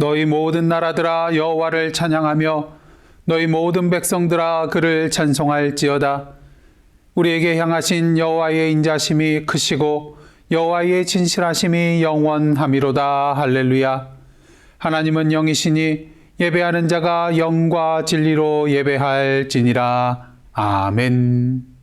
너희 모든 나라들아 여호와를 찬양하며 너희 모든 백성들아 그를 찬송할지어다. 우리에게 향하신 여호와의 인자심이 크시고 여호와의 진실하심이 영원함이로다. 할렐루야. 하나님은 영이시니 예배하는 자가 영과 진리로 예배할지니라. 아멘.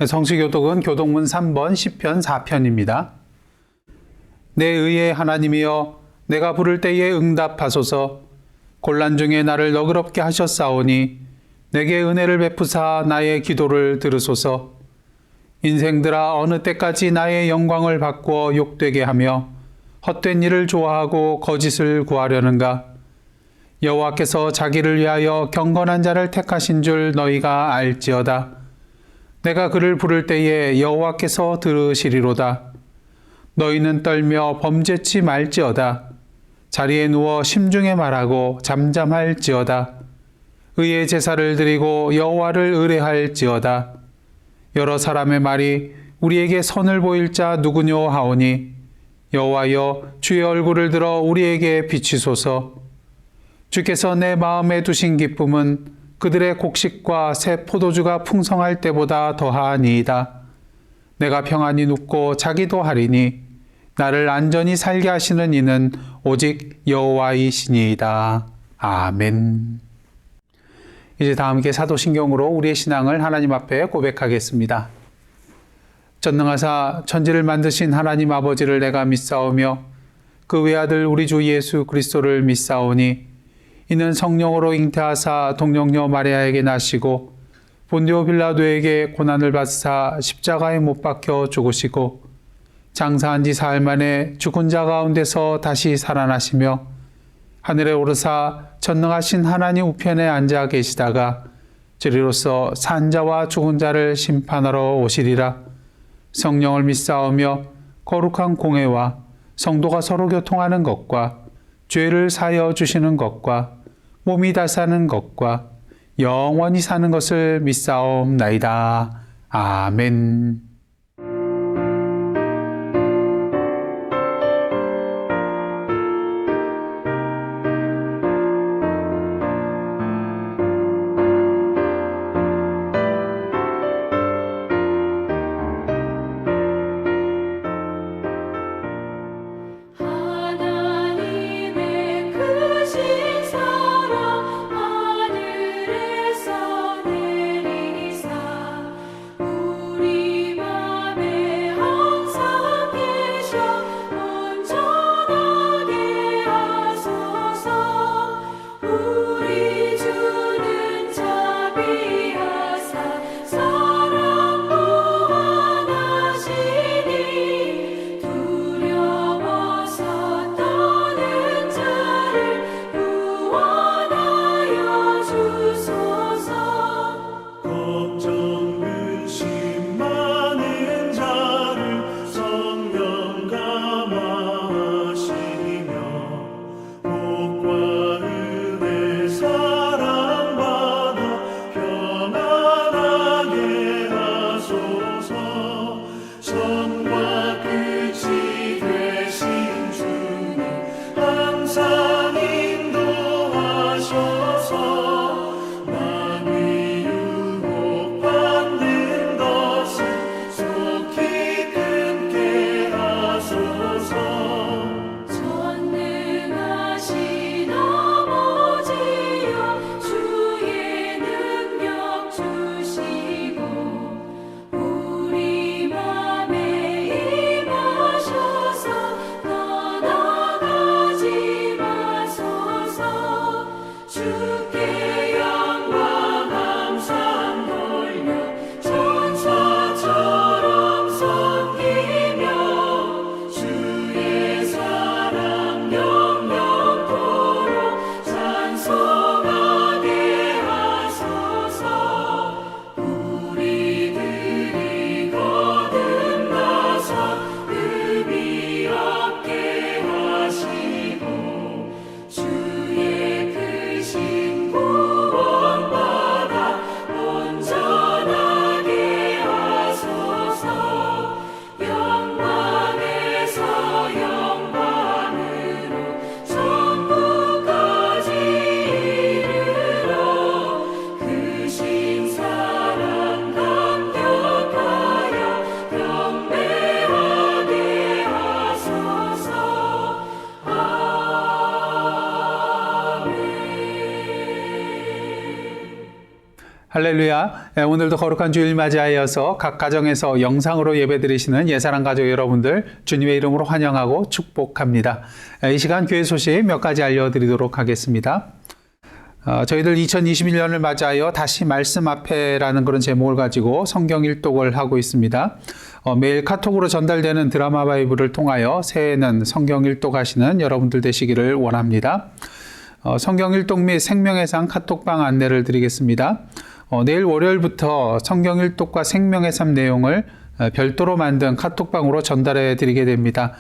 성시교독은 교독문 3번 시편 4편입니다. 내 의의 하나님이여 내가 부를 때에 응답하소서. 곤란 중에 나를 너그럽게 하셨사오니 내게 은혜를 베푸사 나의 기도를 들으소서. 인생들아 어느 때까지 나의 영광을 바꾸어 욕되게 하며 헛된 일을 좋아하고 거짓을 구하려는가. 여호와께서 자기를 위하여 경건한 자를 택하신 줄 너희가 알지어다. 내가 그를 부를 때에 여호와께서 들으시리로다. 너희는 떨며 범죄치 말지어다. 자리에 누워 심중에 말하고 잠잠할지어다. 의의 제사를 드리고 여호와를 의뢰할지어다. 여러 사람의 말이 우리에게 선을 보일 자 누구뇨 하오니 여호와여 주의 얼굴을 들어 우리에게 비치소서. 주께서 내 마음에 두신 기쁨은 그들의 곡식과 새 포도주가 풍성할 때보다 더하니이다. 내가 평안히 눕고 자기도 하리니 나를 안전히 살게 하시는 이는 오직 여호와이시니이다. 아멘. 이제 다 함께 사도신경으로 우리의 신앙을 하나님 앞에 고백하겠습니다. 전능하사 천지를 만드신 하나님 아버지를 내가 믿사오며 그 외아들 우리 주 예수 그리스도를 믿사오니 이는 성령으로 잉태하사 동정녀 마리아에게 나시고 본디오 빌라도에게 고난을 받사 십자가에 못 박혀 죽으시고 장사한 지 사흘 만에 죽은 자 가운데서 다시 살아나시며 하늘에 오르사 전능하신 하나님 우편에 앉아 계시다가 저리로서 산 자와 죽은 자를 심판하러 오시리라. 성령을 믿사오며 거룩한 공회와 성도가 서로 교통하는 것과 죄를 사여 주시는 것과 몸이 다 사는 것과 영원히 사는 것을 믿사옵나이다. 아멘. 우리 할렐루야. 오늘도 거룩한 주일 맞이하여서 각 가정에서 영상으로 예배드리시는 예사랑 가족 여러분들 주님의 이름으로 환영하고 축복합니다. 이 시간 교회 소식 몇 가지 알려드리도록 하겠습니다. 저희들 2021년을 맞이하여 다시 말씀 앞에라는 그런 제목을 가지고 성경 일독을 하고 있습니다. 매일 카톡으로 전달되는 드라마 바이블을 통하여 새해에는 성경 일독하시는 여러분들 되시기를 원합니다. 성경 일독 및 생명의 상 카톡방 안내를 드리겠습니다. 내일 월요일부터 성경 일독과 생명의 삶 내용을 별도로 만든 카톡방으로 전달해 드리게 됩니다.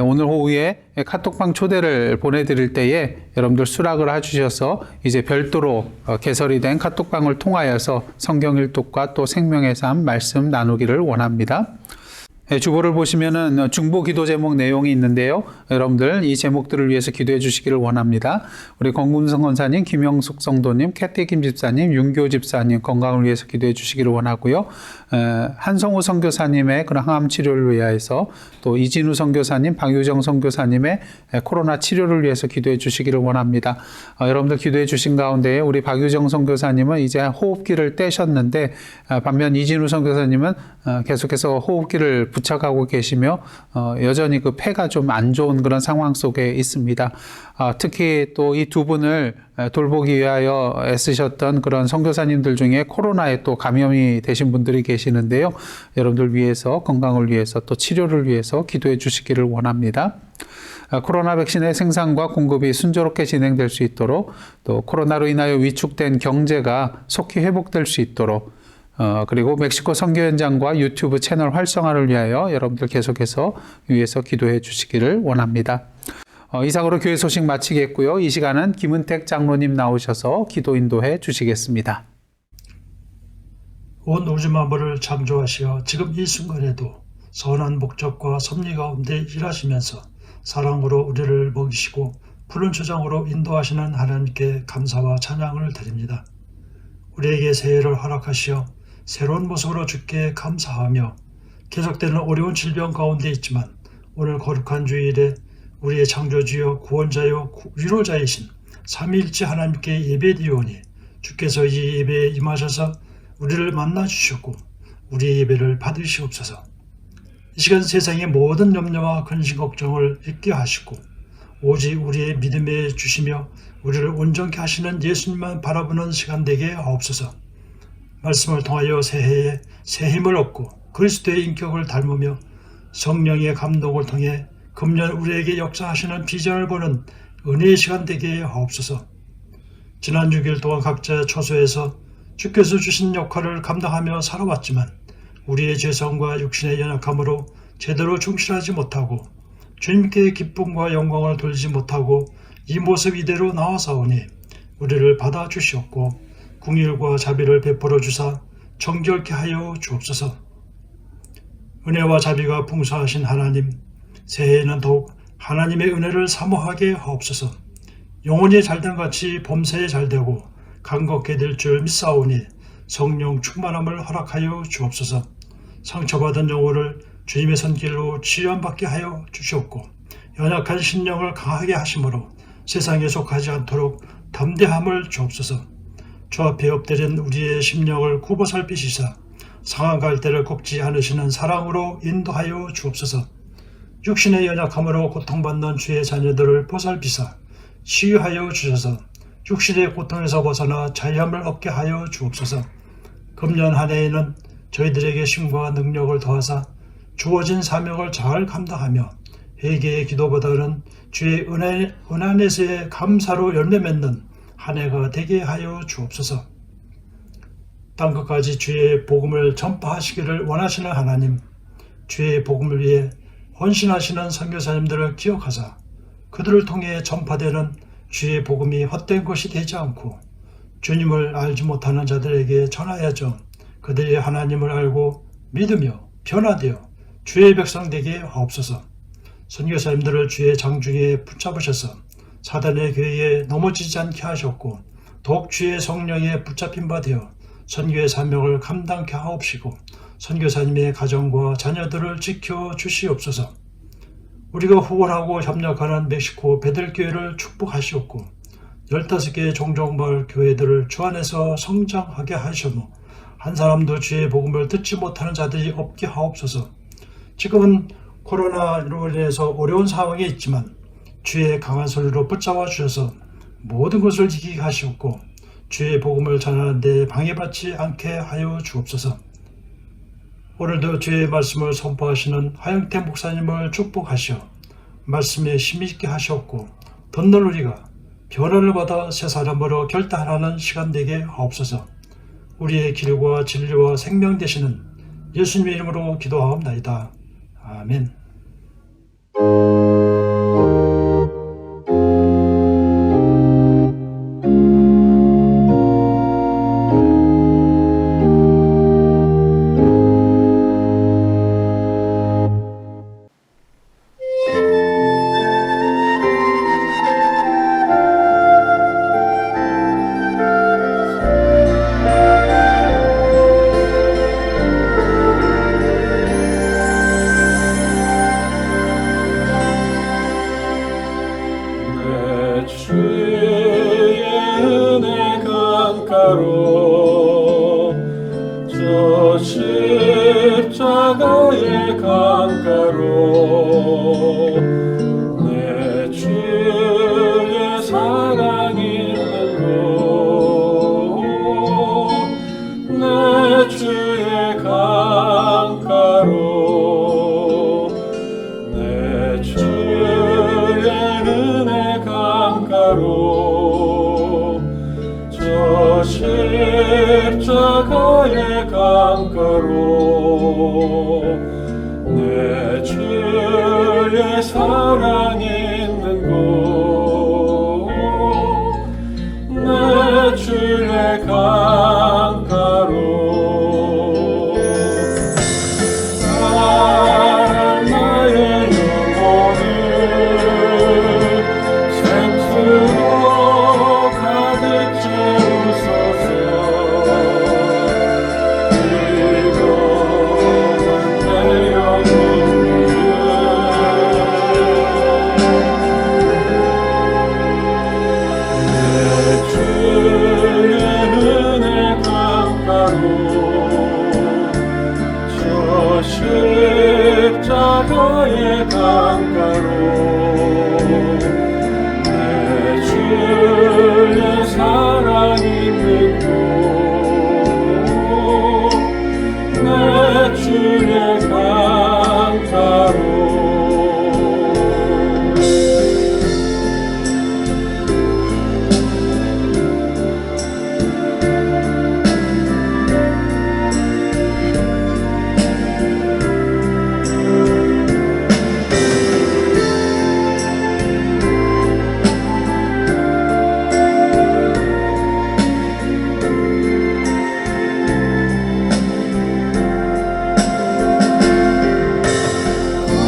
오늘 오후에 카톡방 초대를 보내드릴 때에 여러분들 수락을 해주셔서 이제 별도로 개설이 된 카톡방을 통하여서 성경 일독과 또 생명의 삶 말씀 나누기를 원합니다. 주보를 보시면은 중보 기도 제목 내용이 있는데요. 여러분들 이 제목들을 위해서 기도해 주시기를 원합니다. 우리 권금성 권사님, 김영숙 성도님, 캐티 김 집사님, 윤교 집사님 건강을 위해서 기도해 주시기를 원하고요. 한성우 선교사님의 그런 항암 치료를 위하여서 또 이진우 선교사님, 박유정 선교사님의 코로나 치료를 위해서 기도해 주시기를 원합니다. 여러분들 기도해 주신 가운데 우리 박유정 선교사님은 이제 호흡기를 떼셨는데 반면 이진우 선교사님은 계속해서 호흡기를 붙여가고 계시며 여전히 그 폐가 좀 안 좋은 그런 상황 속에 있습니다. 특히 또 이 두 분을 돌보기 위하여 애쓰셨던 그런 선교사님들 중에 코로나에 또 감염이 되신 분들이 계시는데요. 여러분들 위해서 건강을 위해서 또 치료를 위해서 기도해 주시기를 원합니다. 코로나 백신의 생산과 공급이 순조롭게 진행될 수 있도록 또 코로나로 인하여 위축된 경제가 속히 회복될 수 있도록 그리고 멕시코 선교 현장과 유튜브 채널 활성화를 위하여 여러분들 계속해서 위해서 기도해 주시기를 원합니다. 이상으로 교회 소식 마치겠고요. 이 시간은 김은택 장로님 나오셔서 기도 인도해 주시겠습니다. 온 우주 만물을 창조하시어 지금 이 순간에도 선한 목적과 섭리 가운데 일하시면서 사랑으로 우리를 먹이시고 푸른 초장으로 인도하시는 하나님께 감사와 찬양을 드립니다. 우리에게 새해를 허락하시어 새로운 모습으로 주께 감사하며 계속되는 어려운 질병 가운데 있지만 오늘 거룩한 주일에 우리의 창조주여 구원자여 위로자이신 삼위일체 하나님께 예배드리오니 주께서 이 예배에 임하셔서 우리를 만나주셨고 우리의 예배를 받으시옵소서. 이 시간 세상의 모든 염려와 근심 걱정을 잊게 하시고 오직 우리의 믿음에 주시며 우리를 온전케 하시는 예수님만 바라보는 시간 되게 하옵소서. 말씀을 통하여 새해에 새 힘을 얻고 그리스도의 인격을 닮으며 성령의 감동을 통해 금년 우리에게 역사하시는 비전을 보는 은혜의 시간 되게 하옵소서. 지난 6일 동안 각자 처소에서 주께서 주신 역할을 감당하며 살아왔지만 우리의 죄성과 육신의 연약함으로 제대로 충실하지 못하고 주님께 기쁨과 영광을 돌리지 못하고 이 모습 이대로 나와사오니 우리를 받아주시옵고 긍휼과 자비를 베풀어 주사 정결케 하여 주옵소서. 은혜와 자비가 풍성하신 하나님, 새해에는 더욱 하나님의 은혜를 사모하게 하옵소서. 영혼이 잘된 같이 범새에 잘되고 강건케 될 줄 믿사오니 성령 충만함을 허락하여 주옵소서. 상처받은 영혼을 주님의 손길로 치유받게 하여 주시옵고 연약한 신령을 강하게 하심으로 세상에 속하지 않도록 담대함을 주옵소서. 주 앞에 엎드린 우리의 심령을 굽어 살피시사 상한 갈대를 꺾지 않으시는 사랑으로 인도하여 주옵소서. 육신의 연약함으로 고통받는 주의 자녀들을 보살피사 치유하여 주셔서 육신의 고통에서 벗어나 자유함을 얻게 하여 주옵소서. 금년 한 해에는 저희들에게 힘과 능력을 더하사 주어진 사명을 잘 감당하며 회개의 기도보다는 주의 은혜 안에서의 감사로 열매 맺는 한 해가 되게 하여 주옵소서. 땅끝까지 주의 복음을 전파하시기를 원하시는 하나님, 주의 복음을 위해 헌신하시는 선교사님들을 기억하사 그들을 통해 전파되는 주의 복음이 헛된 것이 되지 않고 주님을 알지 못하는 자들에게 전하여져 그들이 하나님을 알고 믿으며 변화되어 주의 백성 되게 하옵소서. 선교사님들을 주의 장중에 붙잡으셔서 사단의 괴에 넘어지지 않게 하셨고 더욱 주의 성령에 붙잡힌 바 되어 선교의 사명을 감당케 하옵시고 선교사님의 가정과 자녀들을 지켜 주시옵소서. 우리가 후원하고 협력하는 멕시코 베들교회를 축복하시옵고 15개의 종족마을 교회들을 주 안에서 성장하게 하시며 한 사람도 주의 복음을 듣지 못하는 자들이 없게 하옵소서. 지금은 코로나로 인해서 어려운 상황에 있지만 주의 강한 손으로 붙잡아 주셔서 모든 것을 이기게 하시옵고 주의 복음을 전하는 데 방해받지 않게 하여 주옵소서. 오늘도 주의 말씀을 선포하시는 하영태 목사님을 축복하시어 말씀에 힘있게 하시옵고 듣는 우리가 변화를 받아 새 사람으로 결단하는 시간 되게 하옵소서. 우리의 길과 진리와 생명 되시는 예수님의 이름으로 기도하옵나이다. 아멘. 주의 은혜 강가로 저 십자가의 강가로 내 주의 사랑 있는 곳 내 주의 강가로 내 주의 은혜 강가로 저 십자가의 강가로 내 주의 사랑 있는 곳 내 주의 강가로 나의 영혼을 생수로 가득 채우소서. 이곳 내 영혼 내 주의 은혜 강가로 저 십자가의 강가로 내 주의 사랑 있는 곳 내 주의 강가로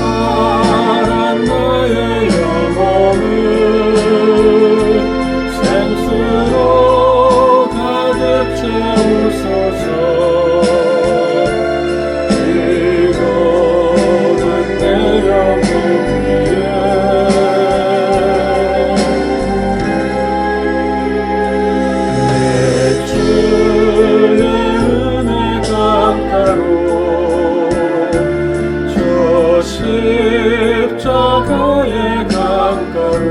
파란 나의 영혼을 생수로 가득 채우소서. 이곳은 내 영혼 위에 내 주의 은혜 강가로 저 십자가의 강가로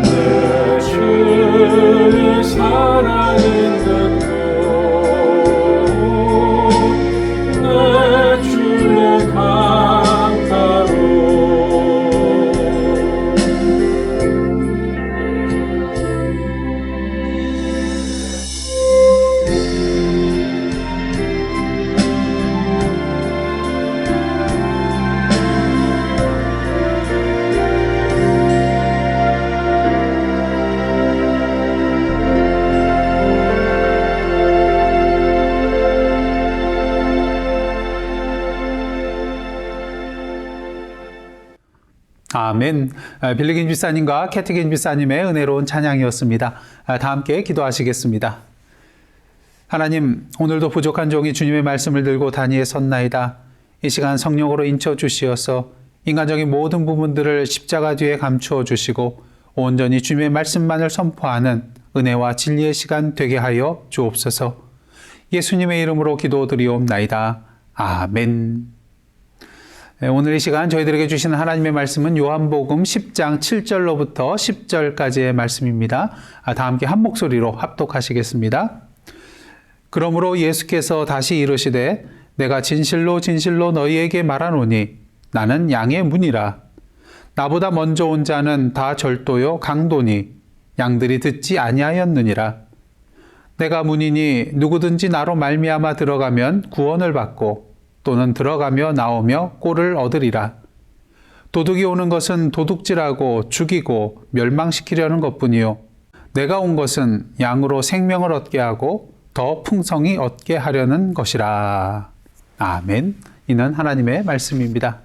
내 주의 사랑 있는 곳 내 주의 강가로 아멘. 빌리긴 집사님과 캐티긴 집사님의 은혜로운 찬양이었습니다. 다 함께 기도하시겠습니다. 하나님, 오늘도 부족한 종이 주님의 말씀을 들고 단위에 섰나이다. 이 시간 성령으로 인쳐 주시어서 인간적인 모든 부분들을 십자가 뒤에 감추어 주시고 온전히 주님의 말씀만을 선포하는 은혜와 진리의 시간 되게 하여 주옵소서. 예수님의 이름으로 기도드리옵나이다. 아멘. 오늘 이 시간 저희들에게 주신 하나님의 말씀은 요한복음 10장 7절로부터 10절까지의 말씀입니다. 다 함께 한 목소리로 합독하시겠습니다. 그러므로 예수께서 다시 이르시되 내가 진실로 진실로 너희에게 말하노니 나는 양의 문이라. 나보다 먼저 온 자는 다 절도요 강도니 양들이 듣지 아니하였느니라. 내가 문이니 누구든지 나로 말미암아 들어가면 구원을 받고 또는 들어가며 나오며 꼴을 얻으리라. 도둑이 오는 것은 도둑질하고 죽이고 멸망시키려는 것뿐이요 내가 온 것은 양으로 생명을 얻게 하고 더 풍성히 얻게 하려는 것이라. 아멘. 이는 하나님의 말씀입니다.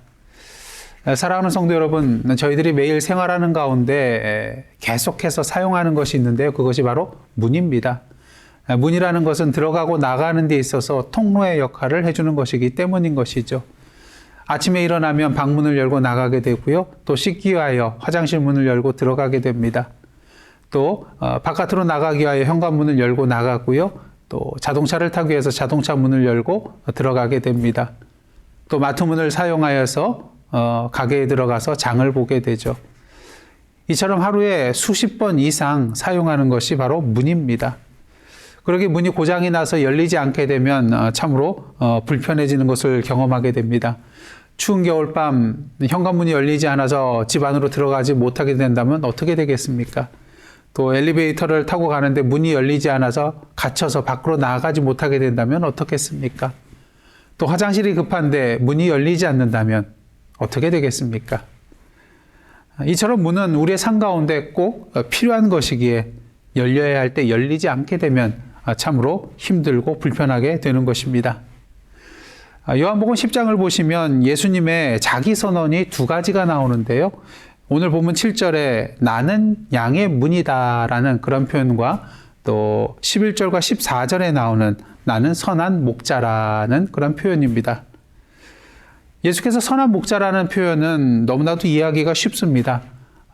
사랑하는 성도 여러분, 저희들이 매일 생활하는 가운데 계속해서 사용하는 것이 있는데요. 그것이 바로 문입니다. 문이라는 것은 들어가고 나가는 데 있어서 통로의 역할을 해주는 것이기 때문인 것이죠. 아침에 일어나면 방문을 열고 나가게 되고요. 또 씻기 위하여 화장실 문을 열고 들어가게 됩니다. 또 바깥으로 나가기 위하여 현관문을 열고 나가고요. 또 자동차를 타기 위해서 자동차 문을 열고 들어가게 됩니다. 또 마트문을 사용하여서 가게에 들어가서 장을 보게 되죠. 이처럼 하루에 수십 번 이상 사용하는 것이 바로 문입니다. 그러게 문이 고장이 나서 열리지 않게 되면 참으로 불편해지는 것을 경험하게 됩니다. 추운 겨울밤 현관문이 열리지 않아서 집 안으로 들어가지 못하게 된다면 어떻게 되겠습니까? 또 엘리베이터를 타고 가는데 문이 열리지 않아서 갇혀서 밖으로 나가지 못하게 된다면 어떻겠습니까? 또 화장실이 급한데 문이 열리지 않는다면 어떻게 되겠습니까? 이처럼 문은 우리의 삶 가운데 꼭 필요한 것이기에 열려야 할 때 열리지 않게 되면 참으로 힘들고 불편하게 되는 것입니다. 요한복음 10장을 보시면 예수님의 자기 선언이 두 가지가 나오는데요. 오늘 보면 7절에 나는 양의 문이다라는 그런 표현과 또 11절과 14절에 나오는 나는 선한 목자라는 그런 표현입니다. 예수께서 선한 목자라는 표현은 너무나도 이해하기가 쉽습니다.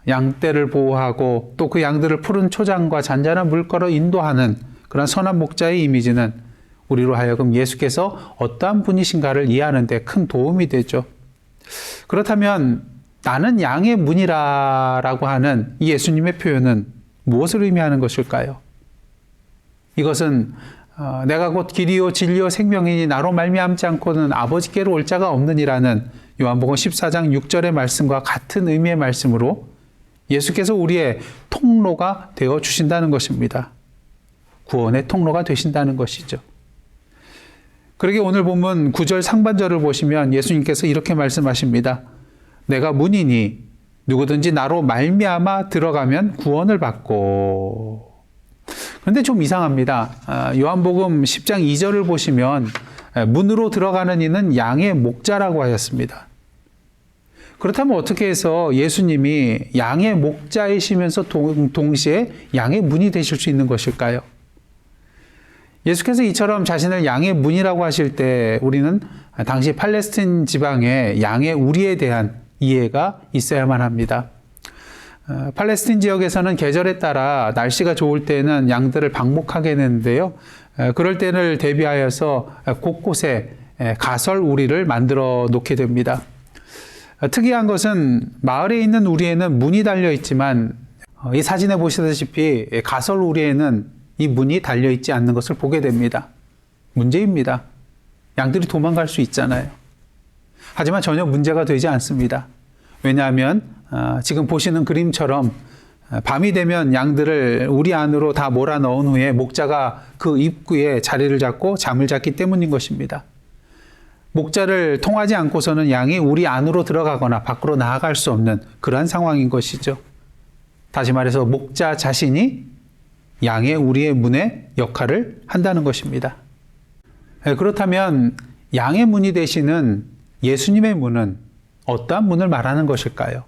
양떼를 보호하고 또 그 양들을 푸른 초장과 잔잔한 물가로 인도하는 그런 선한 목자의 이미지는 우리로 하여금 예수께서 어떠한 분이신가를 이해하는 데 큰 도움이 되죠. 그렇다면 나는 양의 문이라고 하는 이 예수님의 표현은 무엇을 의미하는 것일까요? 이것은 내가 곧 길이요 진리요 생명이니 나로 말미암지 않고는 아버지께로 올 자가 없느니라는 요한복음 14장 6절의 말씀과 같은 의미의 말씀으로 예수께서 우리의 통로가 되어 주신다는 것입니다. 구원의 통로가 되신다는 것이죠. 그러게 오늘 보면 9절 상반절을 보시면 예수님께서 이렇게 말씀하십니다. 내가 문이니 누구든지 나로 말미암아 들어가면 구원을 받고. 그런데 좀 이상합니다. 요한복음 10장 2절을 보시면 문으로 들어가는 이는 양의 목자라고 하였습니다. 그렇다면 어떻게 해서 예수님이 양의 목자이시면서 동시에 양의 문이 되실 수 있는 것일까요? 예수께서 이처럼 자신을 양의 문이라고 하실 때 우리는 당시 팔레스틴 지방의 양의 우리에 대한 이해가 있어야만 합니다. 팔레스틴 지역에서는 계절에 따라 날씨가 좋을 때는 양들을 방목하게 했는데요. 그럴 때를 대비하여서 곳곳에 가설 우리를 만들어 놓게 됩니다. 특이한 것은 마을에 있는 우리에는 문이 달려 있지만 이 사진에 보시다시피 가설 우리에는 이 문이 달려 있지 않는 것을 보게 됩니다. 문제입니다. 양들이 도망갈 수 있잖아요. 하지만 전혀 문제가 되지 않습니다. 왜냐하면 지금 보시는 그림처럼 밤이 되면 양들을 우리 안으로 다 몰아넣은 후에 목자가 그 입구에 자리를 잡고 잠을 잤기 때문인 것입니다. 목자를 통하지 않고서는 양이 우리 안으로 들어가거나 밖으로 나아갈 수 없는 그러한 상황인 것이죠. 다시 말해서 목자 자신이 양의 우리의 문의 역할을 한다는 것입니다. 그렇다면 양의 문이 되시는 예수님의 문은 어떠한 문을 말하는 것일까요?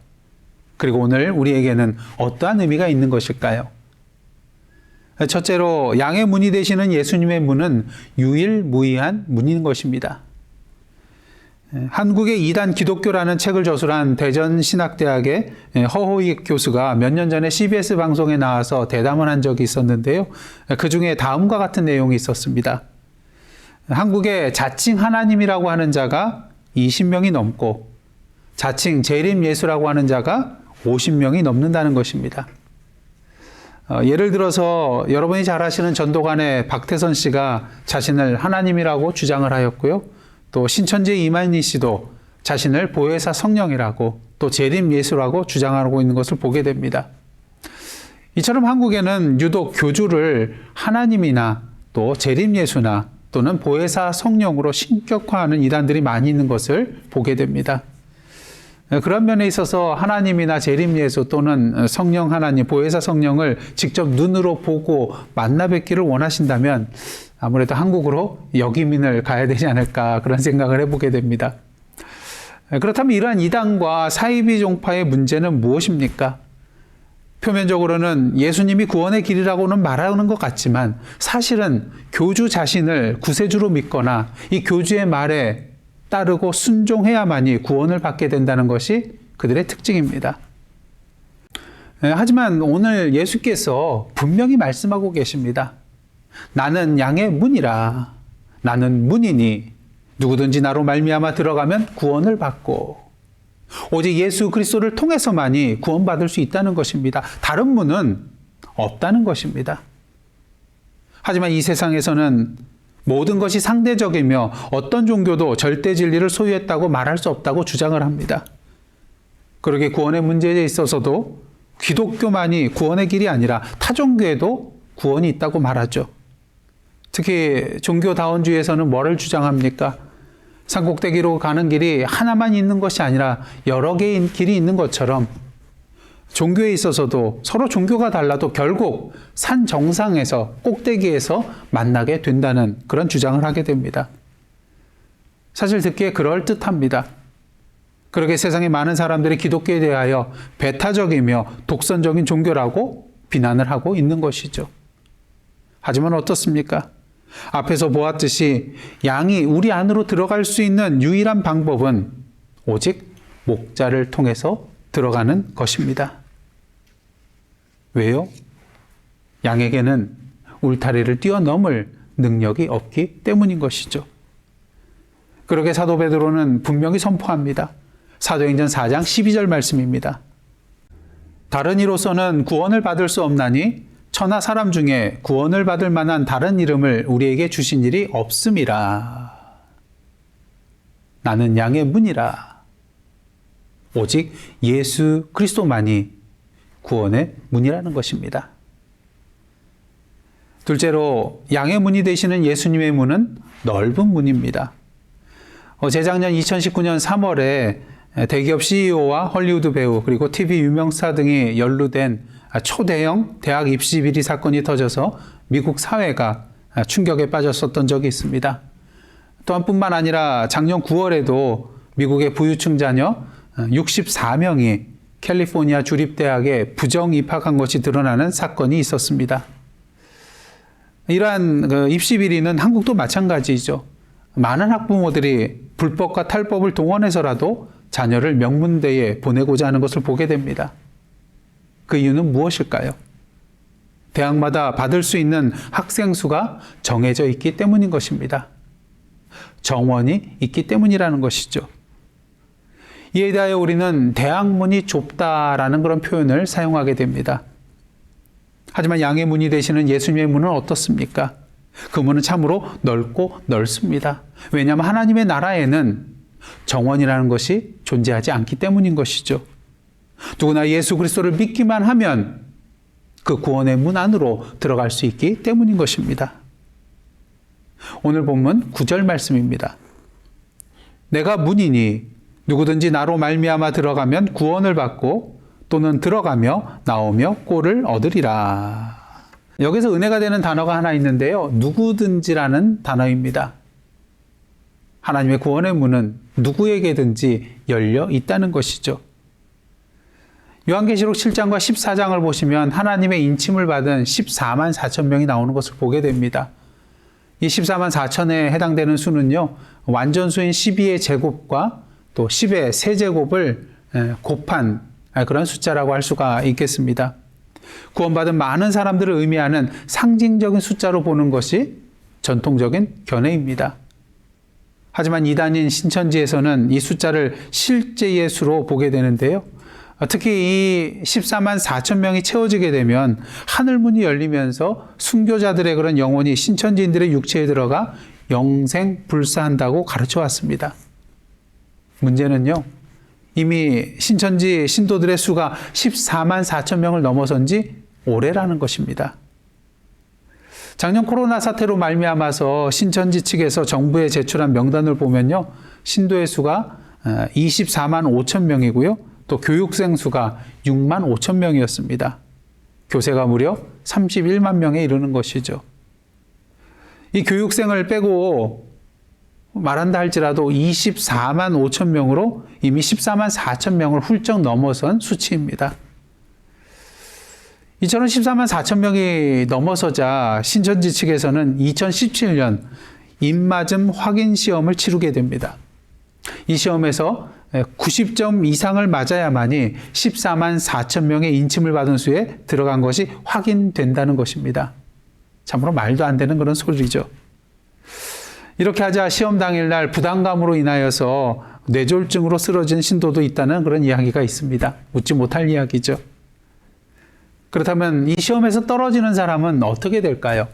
그리고 오늘 우리에게는 어떠한 의미가 있는 것일까요? 첫째로 양의 문이 되시는 예수님의 문은 유일무이한 문인 것입니다. 한국의 이단 기독교라는 책을 저술한 대전신학대학의 허호익 교수가 몇 년 전에 CBS 방송에 나와서 대담을 한 적이 있었는데요. 그 중에 다음과 같은 내용이 있었습니다. 한국에 자칭 하나님이라고 하는 자가 20명이 넘고 자칭 재림 예수라고 하는 자가 50명이 넘는다는 것입니다. 예를 들어서 여러분이 잘 아시는 전도관의 박태선 씨가 자신을 하나님이라고 주장을 하였고요. 또 신천지 이만희 씨도 자신을 보혜사 성령이라고 또 재림 예수라고 주장하고 있는 것을 보게 됩니다. 이처럼 한국에는 유독 교주를 하나님이나 또 재림 예수나 또는 보혜사 성령으로 신격화하는 이단들이 많이 있는 것을 보게 됩니다. 그런 면에 있어서 하나님이나 재림 예수 또는 성령 하나님, 보혜사 성령을 직접 눈으로 보고 만나 뵙기를 원하신다면 아무래도 한국으로 역이민을 가야 되지 않을까 그런 생각을 해보게 됩니다. 그렇다면 이러한 이단과 사이비 종파의 문제는 무엇입니까? 표면적으로는 예수님이 구원의 길이라고는 말하는 것 같지만 사실은 교주 자신을 구세주로 믿거나 이 교주의 말에 따르고 순종해야만이 구원을 받게 된다는 것이 그들의 특징입니다. 하지만 오늘 예수께서 분명히 말씀하고 계십니다. 나는 양의 문이라. 나는 문이니 누구든지 나로 말미암아 들어가면 구원을 받고 오직 예수 그리스도를 통해서만이 구원받을 수 있다는 것입니다. 다른 문은 없다는 것입니다. 하지만 이 세상에서는 모든 것이 상대적이며 어떤 종교도 절대 진리를 소유했다고 말할 수 없다고 주장을 합니다. 그러게 구원의 문제에 있어서도 기독교만이 구원의 길이 아니라 타 종교에도 구원이 있다고 말하죠. 특히 종교다원주의에서는 뭐를 주장합니까? 산꼭대기로 가는 길이 하나만 있는 것이 아니라 여러 개의 길이 있는 것처럼 종교에 있어서도 서로 종교가 달라도 결국 산 정상에서 꼭대기에서 만나게 된다는 그런 주장을 하게 됩니다. 사실 듣기에 그럴듯합니다. 그렇게 세상의 많은 사람들이 기독교에 대하여 배타적이며 독선적인 종교라고 비난을 하고 있는 것이죠. 하지만 어떻습니까? 앞에서 보았듯이 양이 우리 안으로 들어갈 수 있는 유일한 방법은 오직 목자를 통해서 들어가는 것입니다. 왜요? 양에게는 울타리를 뛰어넘을 능력이 없기 때문인 것이죠. 그러게 사도 베드로는 분명히 선포합니다. 사도행전 4장 12절 말씀입니다. 다른 이로서는 구원을 받을 수 없나니 천하 사람 중에 구원을 받을 만한 다른 이름을 우리에게 주신 일이 없음이라. 나는 양의 문이라. 오직 예수 그리스도만이 구원의 문이라는 것입니다. 둘째로 양의 문이 되시는 예수님의 문은 넓은 문입니다. 재작년 2019년 3월에 대기업 CEO와 헐리우드 배우 그리고 TV 유명사 등이 연루된 초대형 대학 입시 비리 사건이 터져서 미국 사회가 충격에 빠졌었던 적이 있습니다. 또한 뿐만 아니라 작년 9월에도 미국의 부유층 자녀 64명이 캘리포니아 주립대학에 부정 입학한 것이 드러나는 사건이 있었습니다. 이러한 입시 비리는 한국도 마찬가지죠. 많은 학부모들이 불법과 탈법을 동원해서라도 자녀를 명문대에 보내고자 하는 것을 보게 됩니다. 그 이유는 무엇일까요? 대학마다 받을 수 있는 학생 수가 정해져 있기 때문인 것입니다. 정원이 있기 때문이라는 것이죠. 이에 대하여 우리는 대학문이 좁다라는 그런 표현을 사용하게 됩니다. 하지만 양의 문이 되시는 예수님의 문은 어떻습니까? 그 문은 참으로 넓고 넓습니다. 왜냐하면 하나님의 나라에는 정원이라는 것이 존재하지 않기 때문인 것이죠. 누구나 예수 그리스도를 믿기만 하면 그 구원의 문 안으로 들어갈 수 있기 때문인 것입니다. 오늘 본문 9절 말씀입니다. 내가 문이니 누구든지 나로 말미암아 들어가면 구원을 받고 또는 들어가며 나오며 꼴을 얻으리라. 여기서 은혜가 되는 단어가 하나 있는데요. 누구든지라는 단어입니다. 하나님의 구원의 문은 누구에게든지 열려 있다는 것이죠. 요한계시록 7장과 14장을 보시면 하나님의 인침을 받은 14만 4천 명이 나오는 것을 보게 됩니다. 이 14만 4천에 해당되는 수는요, 완전수인 12의 제곱과 또 10의 세제곱을 곱한 그런 숫자라고 할 수가 있겠습니다. 구원받은 많은 사람들을 의미하는 상징적인 숫자로 보는 것이 전통적인 견해입니다. 하지만 이단인 신천지에서는 이 숫자를 실제의 수로 보게 되는데요. 특히 이 14만 4천 명이 채워지게 되면 하늘문이 열리면서 순교자들의 그런 영혼이 신천지인들의 육체에 들어가 영생불사한다고 가르쳐 왔습니다. 문제는요, 이미 신천지 신도들의 수가 14만 4천 명을 넘어선 지 오래라는 것입니다. 작년 코로나 사태로 말미암아서 신천지 측에서 정부에 제출한 명단을 보면요, 신도의 수가 24만 5천 명이고요, 또 교육생 수가 6만 5천 명이었습니다. 교세가 무려 31만 명에 이르는 것이죠. 이 교육생을 빼고 말한다 할지라도 24만 5천 명으로 이미 14만 4천 명을 훌쩍 넘어선 수치입니다. 이처럼 14만 4천 명이 넘어서자 신천지 측에서는 2017년 입맞음 확인 시험을 치르게 됩니다. 이 시험에서 90점 이상을 맞아야만이 14만 4천 명의 인침을 받은 수에 들어간 것이 확인된다는 것입니다. 참으로 말도 안 되는 그런 소리죠. 이렇게 하자 시험 당일날 부담감으로 인하여서 뇌졸중으로 쓰러진 신도도 있다는 그런 이야기가 있습니다. 웃지 못할 이야기죠. 그렇다면 이 시험에서 떨어지는 사람은 어떻게 될까요?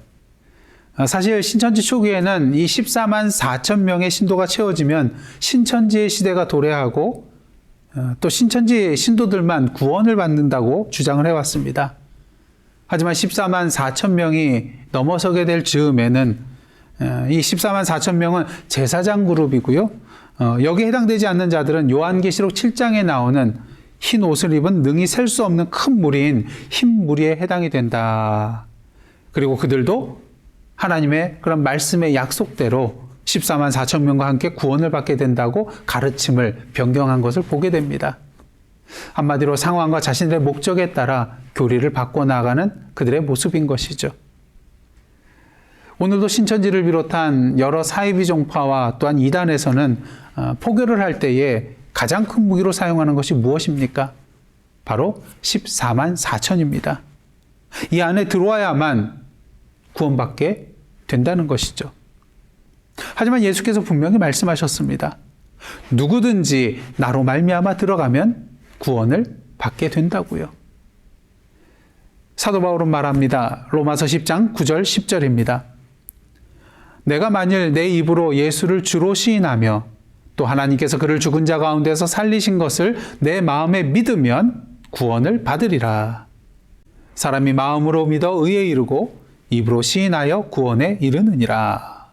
사실 신천지 초기에는 이 14만 4천 명의 신도가 채워지면 신천지의 시대가 도래하고 또 신천지 신도들만 구원을 받는다고 주장을 해왔습니다. 하지만 14만 4천 명이 넘어서게 될 즈음에는 이 14만 4천 명은 제사장 그룹이고요. 여기에 해당되지 않는 자들은 요한계시록 7장에 나오는 흰 옷을 입은 능히 셀 수 없는 큰 무리인 흰 무리에 해당이 된다. 그리고 그들도 하나님의 그런 말씀의 약속대로 14만 4천 명과 함께 구원을 받게 된다고 가르침을 변경한 것을 보게 됩니다. 한마디로 상황과 자신들의 목적에 따라 교리를 바꿔나가는 그들의 모습인 것이죠. 오늘도 신천지를 비롯한 여러 사이비 종파와 또한 이단에서는 포교를 할 때에 가장 큰 무기로 사용하는 것이 무엇입니까? 바로 14만 4천입니다. 이 안에 들어와야만 구원받게 된다는 것이죠. 하지만 예수께서 분명히 말씀하셨습니다. 누구든지 나로 말미암아 들어가면 구원을 받게 된다고요. 사도 바울은 말합니다. 로마서 10장 9절 10절입니다. 내가 만일 내 입으로 예수를 주로 시인하며 또 하나님께서 그를 죽은 자 가운데서 살리신 것을 내 마음에 믿으면 구원을 받으리라. 사람이 마음으로 믿어 의에 이르고 입으로 시인하여 구원에 이르느니라.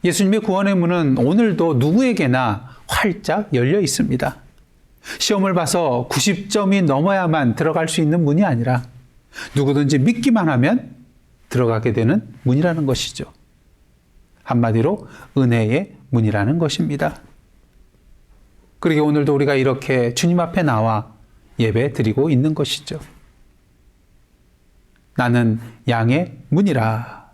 예수님의 구원의 문은 오늘도 누구에게나 활짝 열려 있습니다. 시험을 봐서 90점이 넘어야만 들어갈 수 있는 문이 아니라 누구든지 믿기만 하면 들어가게 되는 문이라는 것이죠. 한마디로 은혜의 문이라는 것입니다. 그러게 오늘도 우리가 이렇게 주님 앞에 나와 예배 드리고 있는 것이죠. 나는 양의 문이라.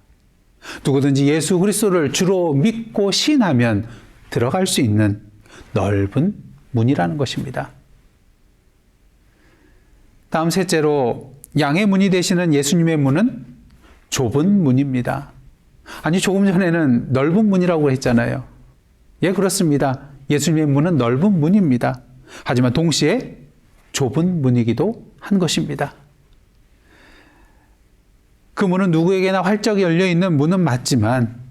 누구든지 예수 그리스도를 주로 믿고 신하면 들어갈 수 있는 넓은 문이라는 것입니다. 다음 셋째로 양의 문이 되시는 예수님의 문은 좁은 문입니다. 아니, 조금 전에는 넓은 문이라고 했잖아요. 예, 그렇습니다. 예수님의 문은 넓은 문입니다. 하지만 동시에 좁은 문이기도 한 것입니다. 그 문은 누구에게나 활짝 열려있는 문은 맞지만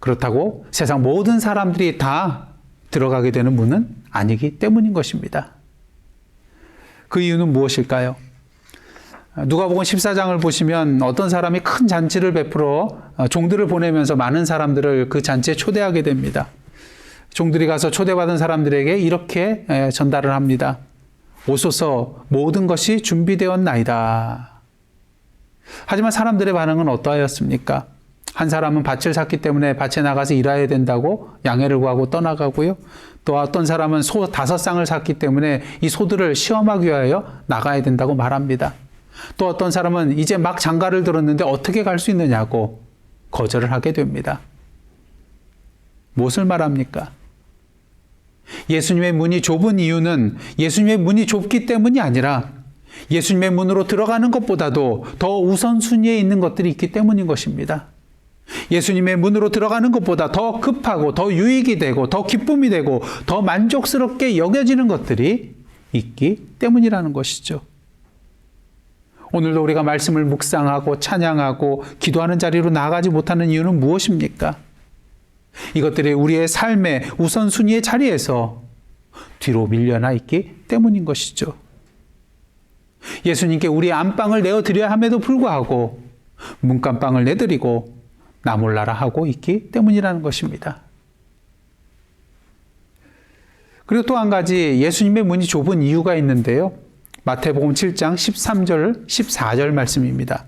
그렇다고 세상 모든 사람들이 다 들어가게 되는 문은 아니기 때문인 것입니다. 그 이유는 무엇일까요? 누가복음 14장을 보시면 어떤 사람이 큰 잔치를 베풀어 종들을 보내면서 많은 사람들을 그 잔치에 초대하게 됩니다. 종들이 가서 초대받은 사람들에게 이렇게 전달을 합니다. 오소서, 모든 것이 준비되었나이다. 하지만 사람들의 반응은 어떠하였습니까? 한 사람은 밭을 샀기 때문에 밭에 나가서 일해야 된다고 양해를 구하고 떠나가고요. 또 어떤 사람은 소 5쌍을 샀기 때문에 이 소들을 시험하기 위하여 나가야 된다고 말합니다. 또 어떤 사람은 이제 막 장가를 들었는데 어떻게 갈 수 있느냐고 거절을 하게 됩니다. 무엇을 말합니까? 예수님의 문이 좁은 이유는 예수님의 문이 좁기 때문이 아니라 예수님의 문으로 들어가는 것보다도 더 우선순위에 있는 것들이 있기 때문인 것입니다. 예수님의 문으로 들어가는 것보다 더 급하고 더 유익이 되고 더 기쁨이 되고 더 만족스럽게 여겨지는 것들이 있기 때문이라는 것이죠. 오늘도 우리가 말씀을 묵상하고 찬양하고 기도하는 자리로 나아가지 못하는 이유는 무엇입니까? 이것들이 우리의 삶의 우선순위의 자리에서 뒤로 밀려나 있기 때문인 것이죠. 예수님께 우리의 안방을 내어드려야 함에도 불구하고 문간방을 내드리고 나 몰라라 하고 있기 때문이라는 것입니다. 그리고 또 한 가지 예수님의 문이 좁은 이유가 있는데요. 마태복음 7장 13절, 14절 말씀입니다.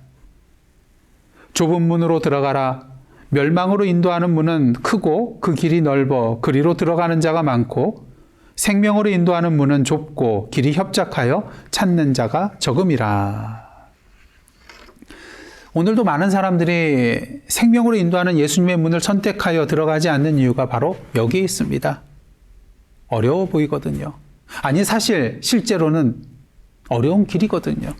좁은 문으로 들어가라. 멸망으로 인도하는 문은 크고 그 길이 넓어 그리로 들어가는 자가 많고 생명으로 인도하는 문은 좁고 길이 협착하여 찾는 자가 적음이라. 오늘도 많은 사람들이 생명으로 인도하는 예수님의 문을 선택하여 들어가지 않는 이유가 바로 여기에 있습니다. 어려워 보이거든요. 아니, 실제로는 어려운 길이거든요.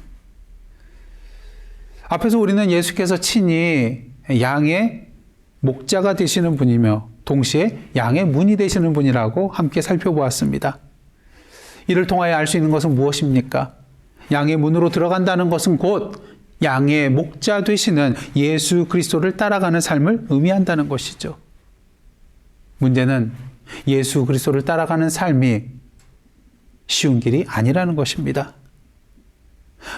앞에서 우리는 예수께서 친히 양의 목자가 되시는 분이며 동시에 양의 문이 되시는 분이라고 함께 살펴보았습니다. 이를 통하여 알 수 있는 것은 무엇입니까? 양의 문으로 들어간다는 것은 곧 양의 목자 되시는 예수 그리스도를 따라가는 삶을 의미한다는 것이죠. 문제는 예수 그리스도를 따라가는 삶이 쉬운 길이 아니라는 것입니다.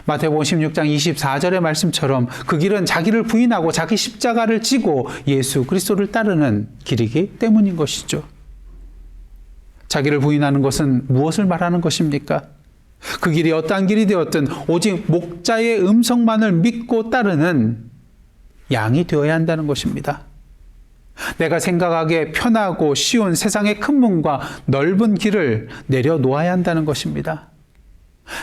마태복음 16장 24절의 말씀처럼 그 길은 자기를 부인하고 자기 십자가를 지고 예수 그리스도를 따르는 길이기 때문인 것이죠. 자기를 부인하는 것은 무엇을 말하는 것입니까? 그 길이 어떠한 길이 되었든 오직 목자의 음성만을 믿고 따르는 양이 되어야 한다는 것입니다. 내가 생각하기에 편하고 쉬운 세상의 큰 문과 넓은 길을 내려놓아야 한다는 것입니다.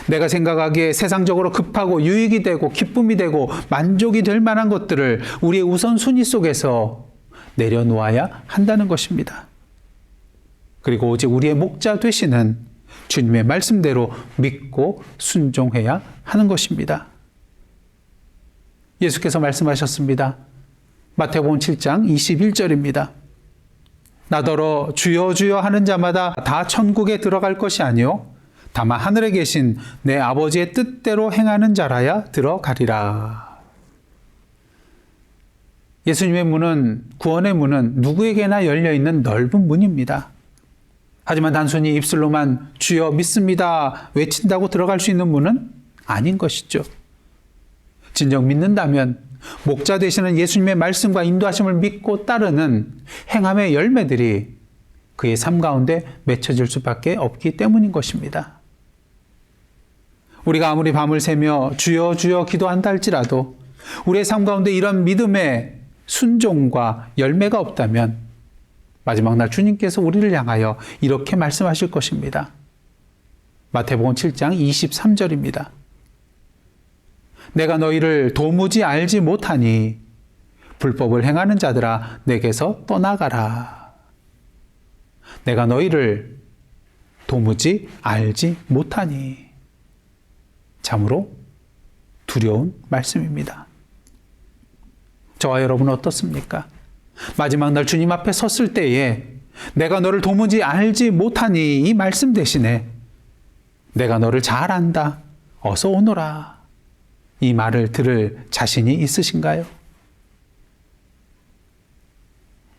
내가 생각하기에 세상적으로 급하고 유익이 되고 기쁨이 되고 만족이 될 만한 것들을 우리의 우선순위 속에서 내려놓아야 한다는 것입니다. 그리고 오직 우리의 목자 되시는 주님의 말씀대로 믿고 순종해야 하는 것입니다. 예수께서 말씀하셨습니다. 마태복음 7장 21절입니다. 나더러 주여 주여 하는 자마다 다 천국에 들어갈 것이 아니요 다만 하늘에 계신 내 아버지의 뜻대로 행하는 자라야 들어가리라. 예수님의 문은, 구원의 문은 누구에게나 열려있는 넓은 문입니다. 하지만 단순히 입술로만 주여 믿습니다 외친다고 들어갈 수 있는 문은 아닌 것이죠. 진정 믿는다면 목자 되시는 예수님의 말씀과 인도하심을 믿고 따르는 행함의 열매들이 그의 삶 가운데 맺혀질 수밖에 없기 때문인 것입니다. 우리가 아무리 밤을 새며 주여 주여 기도한다 할지라도 우리의 삶 가운데 이런 믿음의 순종과 열매가 없다면 마지막 날 주님께서 우리를 향하여 이렇게 말씀하실 것입니다. 마태복음 7장 23절입니다. 내가 너희를 도무지 알지 못하니 불법을 행하는 자들아 내게서 떠나가라. 내가 너희를 도무지 알지 못하니. 참으로 두려운 말씀입니다. 저와 여러분은 어떻습니까? 마지막 날 주님 앞에 섰을 때에 내가 너를 도무지 알지 못하니 이 말씀 대신에 내가 너를 잘 안다. 어서 오너라. 이 말을 들을 자신이 있으신가요?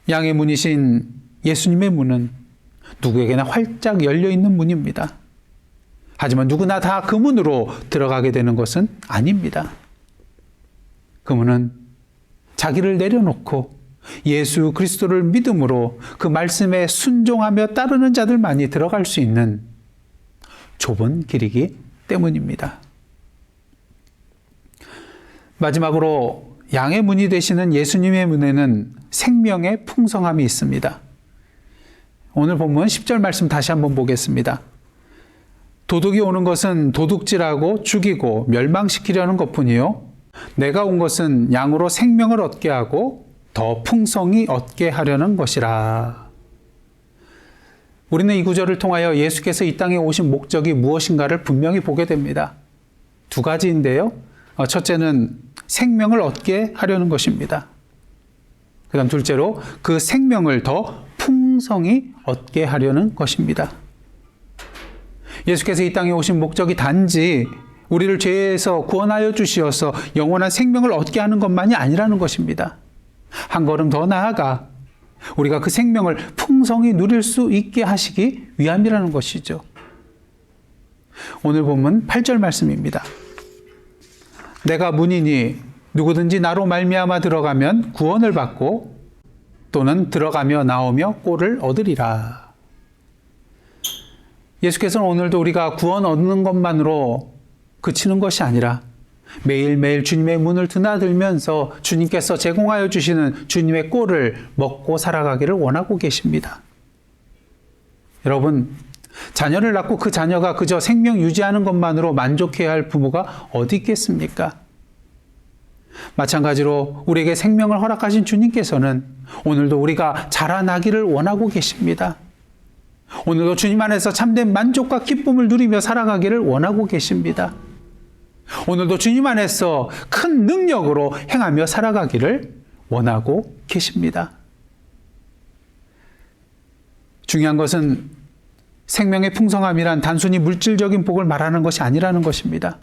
양의 문이신 예수님의 문은 누구에게나 활짝 열려있는 문입니다. 하지만 누구나 다 그 문으로 들어가게 되는 것은 아닙니다. 그 문은 자기를 내려놓고 예수 그리스도를 믿음으로 그 말씀에 순종하며 따르는 자들만이 들어갈 수 있는 좁은 길이기 때문입니다. 마지막으로 양의 문이 되시는 예수님의 문에는 생명의 풍성함이 있습니다. 오늘 본문 10절 말씀 다시 한번 보겠습니다. 도둑이 오는 것은 도둑질하고 죽이고 멸망시키려는 것뿐이요 내가 온 것은 양으로 생명을 얻게 하고 더 풍성히 얻게 하려는 것이라. 우리는 이 구절을 통하여 예수께서 이 땅에 오신 목적이 무엇인가를 분명히 보게 됩니다. 두 가지인데요. 첫째는 생명을 얻게 하려는 것입니다. 그 다음 둘째로 그 생명을 더 풍성히 얻게 하려는 것입니다. 예수께서 이 땅에 오신 목적이 단지 우리를 죄에서 구원하여 주시어서 영원한 생명을 얻게 하는 것만이 아니라는 것입니다. 한 걸음 더 나아가 우리가 그 생명을 풍성히 누릴 수 있게 하시기 위함이라는 것이죠. 오늘 본문 8절 말씀입니다. 내가 문이니 누구든지 나로 말미암아 들어가면 구원을 받고 또는 들어가며 나오며 꼴을 얻으리라. 예수께서는 오늘도 우리가 구원 얻는 것만으로 그치는 것이 아니라 매일매일 주님의 문을 드나들면서 주님께서 제공하여 주시는 주님의 꼴을 먹고 살아가기를 원하고 계십니다. 여러분, 자녀를 낳고 그 자녀가 그저 생명 유지하는 것만으로 만족해야 할 부모가 어디 있겠습니까? 마찬가지로 우리에게 생명을 허락하신 주님께서는 오늘도 우리가 자라나기를 원하고 계십니다. 오늘도 주님 안에서 참된 만족과 기쁨을 누리며 살아가기를 원하고 계십니다. 오늘도 주님 안에서 큰 능력으로 행하며 살아가기를 원하고 계십니다. 중요한 것은 생명의 풍성함이란 단순히 물질적인 복을 말하는 것이 아니라는 것입니다.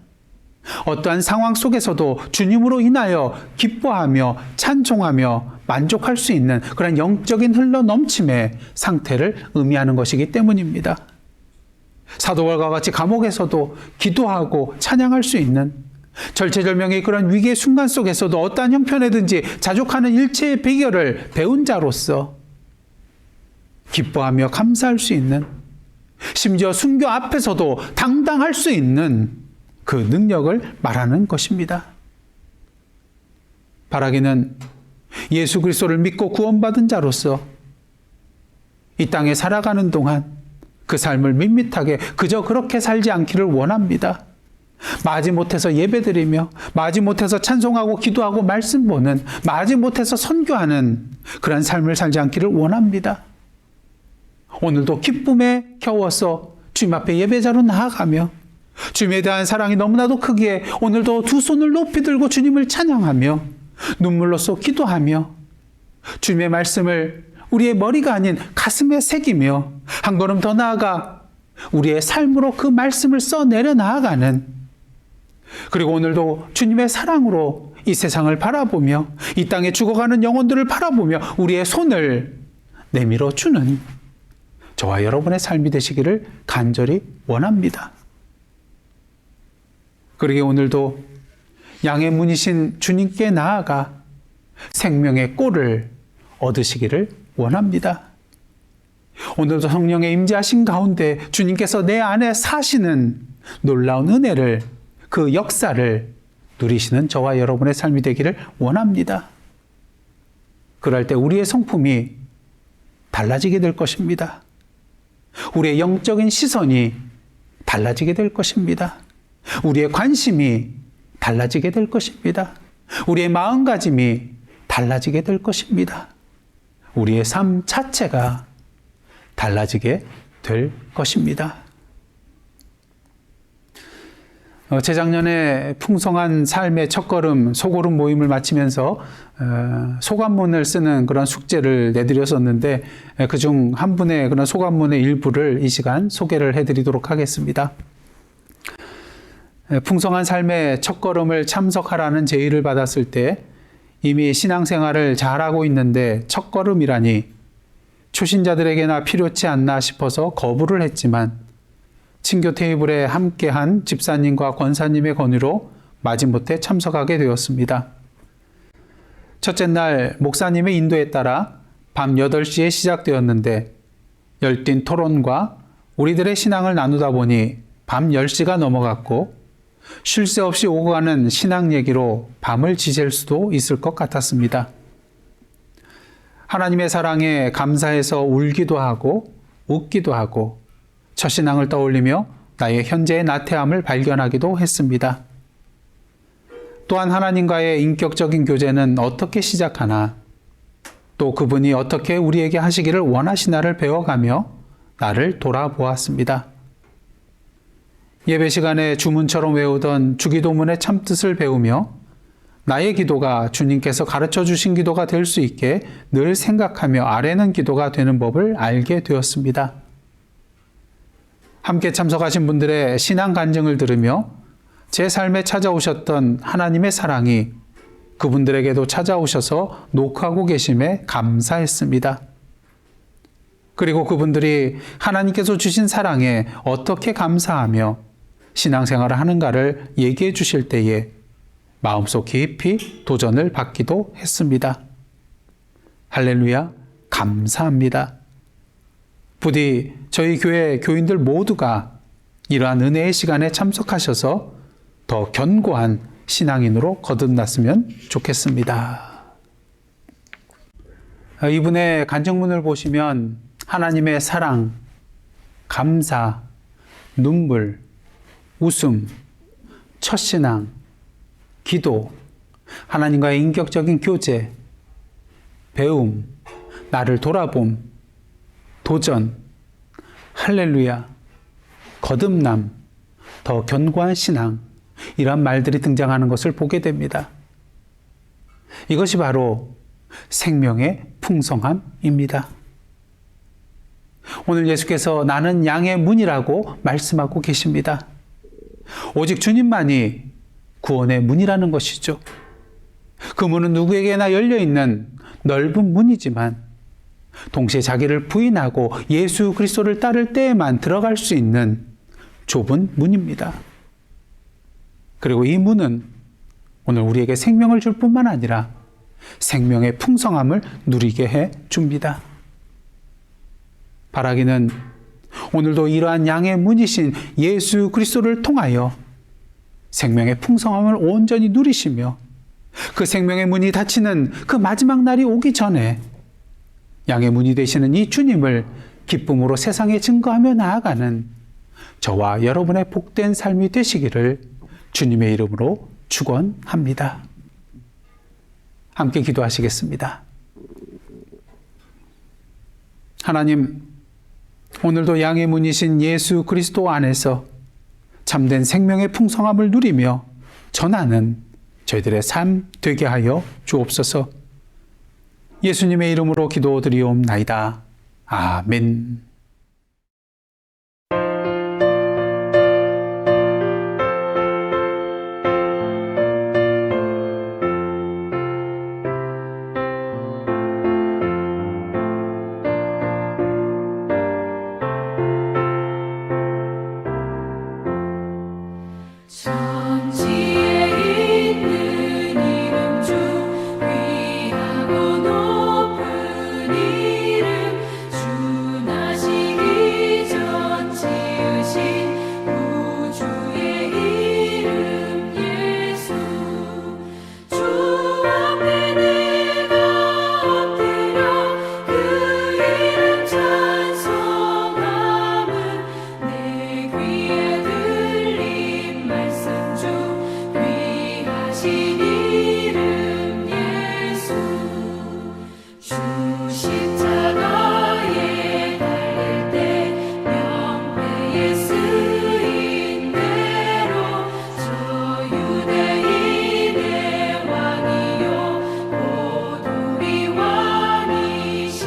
어떠한 상황 속에서도 주님으로 인하여 기뻐하며 찬송하며 만족할 수 있는 그런 영적인 흘러넘침의 상태를 의미하는 것이기 때문입니다. 사도 바울과 같이 감옥에서도 기도하고 찬양할 수 있는, 절체절명의 그런 위기의 순간 속에서도 어떠한 형편에든지 자족하는 일체의 비결을 배운 자로서 기뻐하며 감사할 수 있는, 심지어 순교 앞에서도 당당할 수 있는 그 능력을 말하는 것입니다. 바라기는 예수 그리스도를 믿고 구원받은 자로서 이 땅에 살아가는 동안 그 삶을 밋밋하게 그저 그렇게 살지 않기를 원합니다. 마지못해서 예배드리며 마지못해서 찬송하고 기도하고 말씀 보는, 마지못해서 선교하는 그런 삶을 살지 않기를 원합니다. 오늘도 기쁨에 겨워서 주님 앞에 예배자로 나아가며 주님에 대한 사랑이 너무나도 크기에 오늘도 두 손을 높이 들고 주님을 찬양하며 눈물로써 기도하며 주님의 말씀을 우리의 머리가 아닌 가슴에 새기며 한 걸음 더 나아가 우리의 삶으로 그 말씀을 써내려 나아가는, 그리고 오늘도 주님의 사랑으로 이 세상을 바라보며 이 땅에 죽어가는 영혼들을 바라보며 우리의 손을 내밀어 주는 저와 여러분의 삶이 되시기를 간절히 원합니다. 그러기에 오늘도 양의 문이신 주님께 나아가 생명의 꼴을 얻으시기를 원합니다. 오늘도 성령의 임재하신 가운데 주님께서 내 안에 사시는 놀라운 은혜를, 그 역사를 누리시는 저와 여러분의 삶이 되기를 원합니다. 그럴 때 우리의 성품이 달라지게 될 것입니다. 우리의 영적인 시선이 달라지게 될 것입니다. 우리의 관심이 달라지게 될 것입니다. 우리의 마음가짐이 달라지게 될 것입니다. 우리의 삶 자체가 달라지게 될 것입니다. 재작년에 풍성한 삶의 첫걸음, 소걸음 모임을 마치면서 소감문을 쓰는 그런 숙제를 내드렸었는데 그중 한 분의 그런 소감문의 일부를 이 시간 소개를 해드리도록 하겠습니다. 풍성한 삶의 첫걸음을 참석하라는 제의를 받았을 때 이미 신앙생활을 잘하고 있는데 첫걸음이라니 초신자들에게나 필요치 않나 싶어서 거부를 했지만 친교 테이블에 함께한 집사님과 권사님의 권유로 마지못해 참석하게 되었습니다. 첫째 날 목사님의 인도에 따라 밤 8시에 시작되었는데 열띤 토론과 우리들의 신앙을 나누다 보니 밤 10시가 넘어갔고 쉴 새 없이 오고 가는 신앙 얘기로 밤을 지샐 수도 있을 것 같았습니다. 하나님의 사랑에 감사해서 울기도 하고 웃기도 하고 첫 신앙을 떠올리며 나의 현재의 나태함을 발견하기도 했습니다. 또한 하나님과의 인격적인 교제는 어떻게 시작하나, 또 그분이 어떻게 우리에게 하시기를 원하시나를 배워가며 나를 돌아보았습니다. 예배 시간에 주문처럼 외우던 주기도문의 참뜻을 배우며 나의 기도가 주님께서 가르쳐 주신 기도가 될 수 있게 늘 생각하며 아뢰는 기도가 되는 법을 알게 되었습니다. 함께 참석하신 분들의 신앙 간증을 들으며 제 삶에 찾아오셨던 하나님의 사랑이 그분들에게도 찾아오셔서 녹하고 계심에 감사했습니다. 그리고 그분들이 하나님께서 주신 사랑에 어떻게 감사하며 신앙생활을 하는가를 얘기해 주실 때에 마음속 깊이 도전을 받기도 했습니다. 할렐루야, 감사합니다. 부디 저희 교회 교인들 모두가 이러한 은혜의 시간에 참석하셔서 더 견고한 신앙인으로 거듭났으면 좋겠습니다. 이분의 간증문을 보시면 하나님의 사랑, 감사, 눈물, 웃음, 첫신앙, 기도, 하나님과의 인격적인 교제, 배움, 나를 돌아봄, 도전, 할렐루야, 거듭남, 더 견고한 신앙, 이러한 말들이 등장하는 것을 보게 됩니다. 이것이 바로 생명의 풍성함입니다. 오늘 예수께서 나는 양의 문이라고 말씀하고 계십니다. 오직 주님만이 구원의 문이라는 것이죠. 그 문은 누구에게나 열려있는 넓은 문이지만 동시에 자기를 부인하고 예수 그리스도를 따를 때에만 들어갈 수 있는 좁은 문입니다. 그리고 이 문은 오늘 우리에게 생명을 줄 뿐만 아니라 생명의 풍성함을 누리게 해 줍니다. 바라기는 오늘도 이러한 양의 문이신 예수 그리스도를 통하여 생명의 풍성함을 온전히 누리시며 그 생명의 문이 닫히는 그 마지막 날이 오기 전에 양의 문이 되시는 이 주님을 기쁨으로 세상에 증거하며 나아가는 저와 여러분의 복된 삶이 되시기를 주님의 이름으로 축원합니다. 함께 기도하시겠습니다. 하나님, 오늘도 양의 문이신 예수 그리스도 안에서 참된 생명의 풍성함을 누리며 전하는 저희들의 삶 되게 하여 주옵소서. 예수님의 이름으로 기도드리옵나이다. 아멘. 천지에 있는 이름 중 귀하고 높은 이름 주 나시기 전 지으신 우주의 이름 예수 주 앞에 내가 엎드려 그 이름 찬송함은 내 귀에 들린 말씀 중 귀하신 이름 예수 주 십자가에 달릴 때 명패에 쓰인 대로 저 유대인의 왕이요 고도리 왕이시라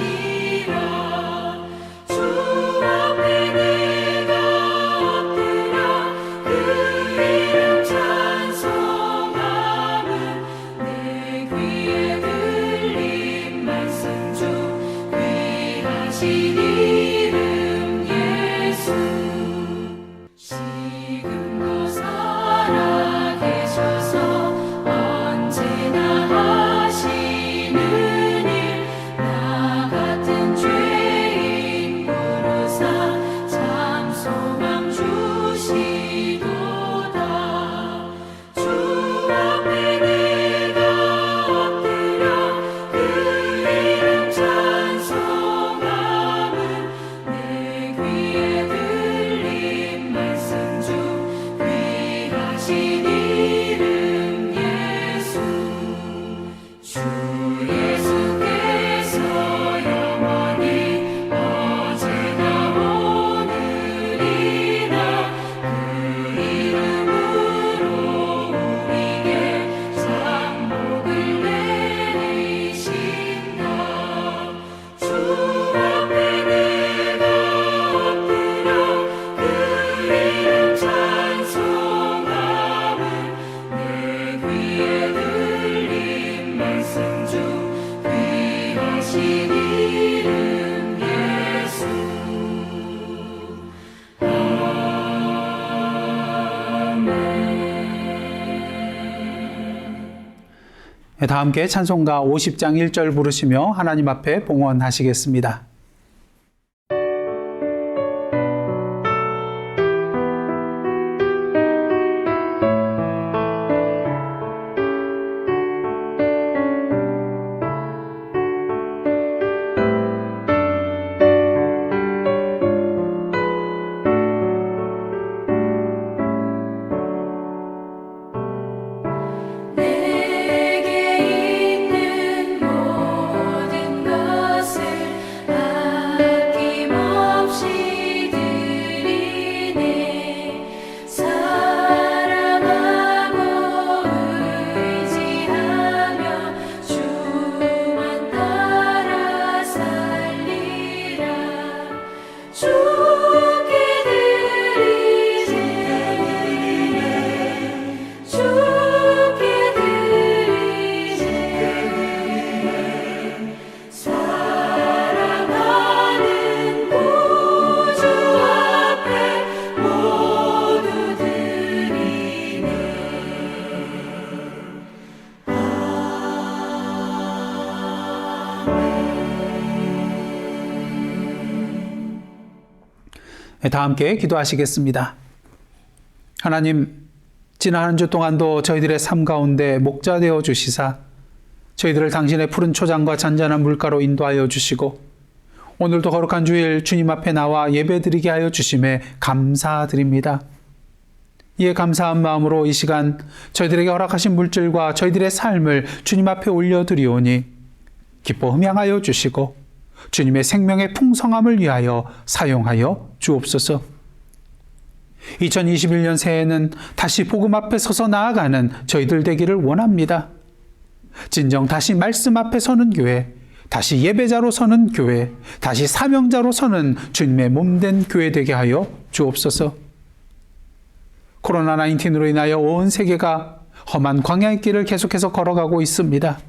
주 앞에 내가 엎드려 그 이름 찬송함은 내 귀에 들린 말씀 중 귀하신 이름 예수 지금도 살아계셔서 언제나 하시는 일 나 같은 죄인 부르사 참 소망 주시도다 주 앞에 내가 엎드려 그 이름 찬송함은 거룩하신 이름 예수. 다 함께 찬송가 50장 1절 부르시며 하나님 앞에 봉헌하시겠습니다. 내게 있는 모든 것을 아낌없이 드리네. 사랑하고 의지하며 주만 따라 살리라. 주께 드리네. 주께 드리네. 사랑하는 구주 앞에 모두 드리네. 다 함께 기도하시겠습니다. 하나님, 지난 한 주 동안도 저희들의 삶 가운데 목자 되어 주시사 저희들을 당신의 푸른 초장과 잔잔한 물가로 인도하여 주시고 오늘도 거룩한 주일 주님 앞에 나와 예배드리게 하여 주심에 감사드립니다. 이에 감사한 마음으로 이 시간 저희들에게 허락하신 물질과 저희들의 삶을 주님 앞에 올려드리오니 기뻐 흠양하여 주시고 주님의 생명의 풍성함을 위하여 사용하여 주옵소서. 2021년 새해에는 다시 복음 앞에 서서 나아가는 저희들 되기를 원합니다. 진정 다시 말씀 앞에 서는 교회, 다시 예배자로 서는 교회, 다시 사명자로 서는 주님의 몸된 교회 되게 하여 주옵소서. 코로나19로 인하여 온 세계가 험한 광야의 길을 계속해서 걸어가고 있습니다.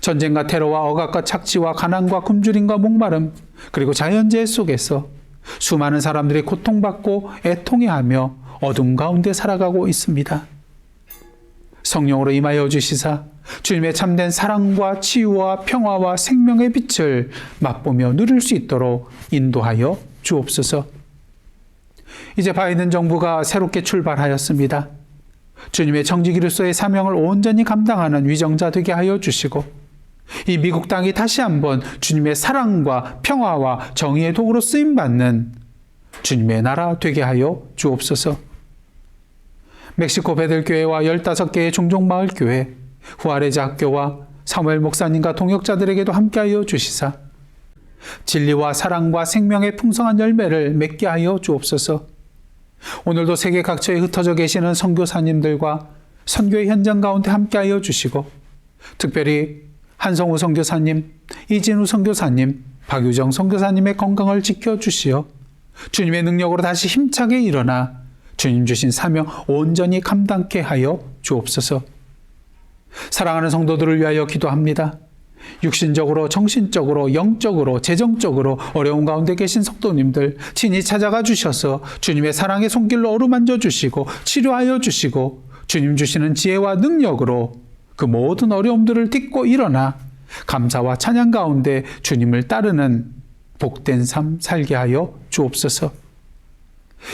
전쟁과 테러와 억압과 착취와 가난과 굶주림과 목마름, 그리고 자연재해 속에서 수많은 사람들이 고통받고 애통해하며 어둠 가운데 살아가고 있습니다. 성령으로 임하여 주시사 주님의 참된 사랑과 치유와 평화와 생명의 빛을 맛보며 누릴 수 있도록 인도하여 주옵소서. 이제 바이든 정부가 새롭게 출발하였습니다. 주님의 정직이로서의 사명을 온전히 감당하는 위정자 되게 하여 주시고 이 미국 땅이 다시 한번 주님의 사랑과 평화와 정의의 도구로 쓰임받는 주님의 나라 되게 하여 주옵소서. 멕시코 베들교회와 15개의 종종마을교회, 후아레자 학교와 사무엘 목사님과 동역자들에게도 함께하여 주시사 진리와 사랑과 생명의 풍성한 열매를 맺게 하여 주옵소서. 오늘도 세계 각처에 흩어져 계시는 선교사님들과 선교의 현장 가운데 함께하여 주시고 특별히 한성우 선교사님, 이진우 선교사님, 박유정 선교사님의 건강을 지켜주시어 주님의 능력으로 다시 힘차게 일어나 주님 주신 사명 온전히 감당케 하여 주옵소서. 사랑하는 성도들을 위하여 기도합니다. 육신적으로, 정신적으로, 영적으로, 재정적으로 어려운 가운데 계신 성도님들 친히 찾아가 주셔서 주님의 사랑의 손길로 어루만져 주시고 치료하여 주시고 주님 주시는 지혜와 능력으로 그 모든 어려움들을 딛고 일어나 감사와 찬양 가운데 주님을 따르는 복된 삶 살게 하여 주옵소서.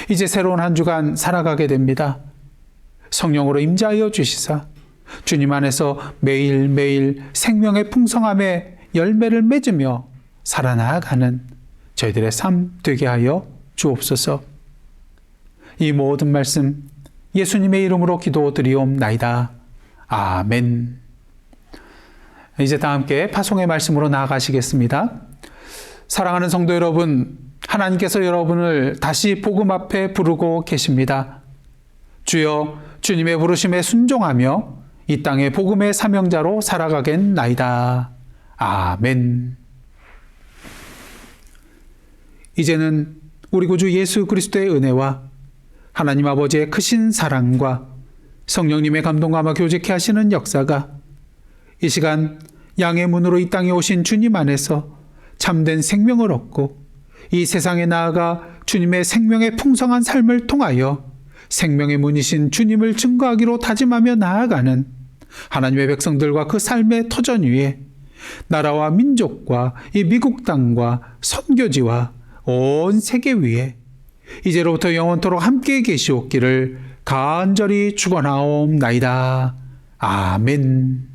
이제 새로운 한 주간 살아가게 됩니다. 성령으로 임재하여 주시사 주님 안에서 매일매일 생명의 풍성함에 열매를 맺으며 살아나가는 저희들의 삶 되게 하여 주옵소서. 이 모든 말씀 예수님의 이름으로 기도드리옵나이다. 아멘. 이제 다 함께 파송의 말씀으로 나아가시겠습니다. 사랑하는 성도 여러분, 하나님께서 여러분을 다시 복음 앞에 부르고 계십니다. 주여 주님의 부르심에 순종하며 이 땅의 복음의 사명자로 살아가겠나이다. 아멘. 이제는 우리 구주 예수 그리스도의 은혜와 하나님 아버지의 크신 사랑과 성령님의 감동감화 교제케 하시는 역사가 이 시간 양의 문으로 이 땅에 오신 주님 안에서 참된 생명을 얻고 이 세상에 나아가 주님의 생명의 풍성한 삶을 통하여 생명의 문이신 주님을 증거하기로 다짐하며 나아가는 하나님의 백성들과 그 삶의 터전 위에 나라와 민족과 이 미국 땅과 선교지와 온 세계 위에 이제로부터 영원토록 함께 계시옵기를 간절히 축원하옵나이다. 아멘.